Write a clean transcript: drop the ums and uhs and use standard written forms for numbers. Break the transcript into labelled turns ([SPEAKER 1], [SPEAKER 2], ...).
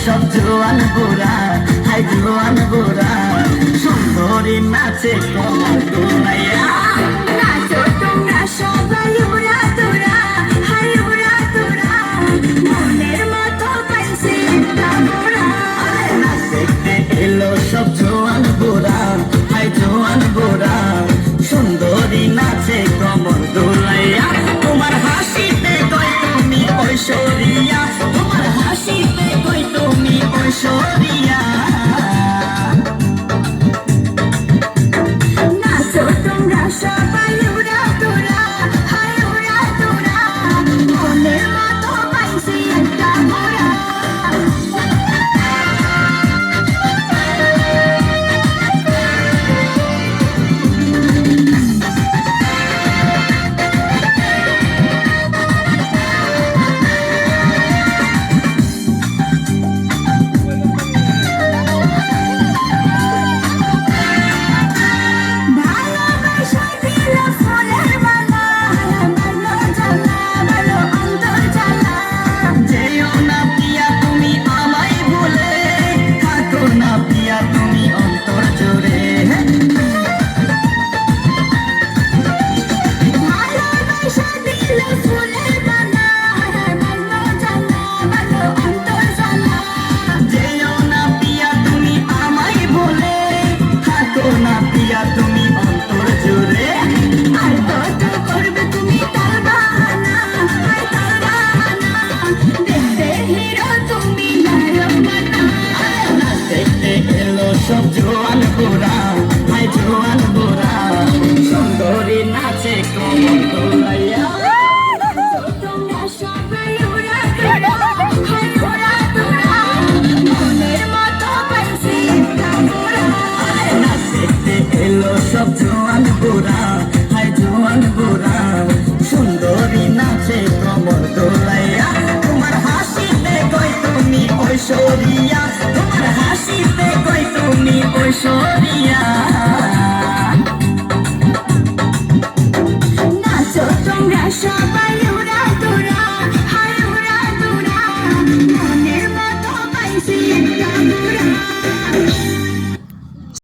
[SPEAKER 1] সব জোয়ান বুড়া, হাই জোয়ান বুড়া, সুন্দরী নাচে কমর দুলাইয়া।
[SPEAKER 2] নাচো তোমরা সবাই উড়া তোরা, হাই উড়া তোরা, মনের মতো পাইছে একটা মোরা।
[SPEAKER 1] নাচ দেখতে এলো সব জোয়ান বুড়া, হাই জোয়ান বুড়া, সুন্দরী নাচে কমর দুলাইয়া। তোমার হাসিতে কই তুমি ঐশ্বরিয়া, তোমার হাসিতে কই তুমি ঐশ্বরিয়া।
[SPEAKER 2] নাচো তোমরা সবাই উড়া তোরা, হাই উড়া তোরা, মনের মতো পাইছে একটা মোরা। ভালোবাসা দিল ফুলের মালা, মারলো জ্বালা, মারলো অন্তর জ্বালা।
[SPEAKER 1] যেও না পিয়া তুমি আমায় ভুলে, থাকো না পিয়া তুমি অন্তর জুড়ে।
[SPEAKER 2] ভালোবাসা দিল ফুলের মালা, মারলো জ্বালা, মারলো অন্তর জ্বালা।
[SPEAKER 1] যেও না পিয়া তুমি আমায় ভুলে, থাকো না পিয়া তুমি অন্তর জুড়ে।
[SPEAKER 2] আর কত করবে তুমি তার বাহানা, হায় তার বাহানা, দেখতে হিরো তুমি নারমানা।
[SPEAKER 1] নাচ দেখতে এলো সব জোয়ান বুড়া, হাই জোয়ান বুড়া, সুন্দরী নাচে কমর দোলাইয়া।
[SPEAKER 2] তোমরা সবাই উড়া তোরা, হায় উড়া তোরা, মনের মতো পাইছে একটা মোরা।
[SPEAKER 1] নাচ দেখতে এলো সব জোয়ান বুড়া, হাই জোয়ান বুড়া, সুন্দরী নাচে কমর দোলাইয়া। তোমার হাসিতে কই তুমি ঐশ্বরিয়া,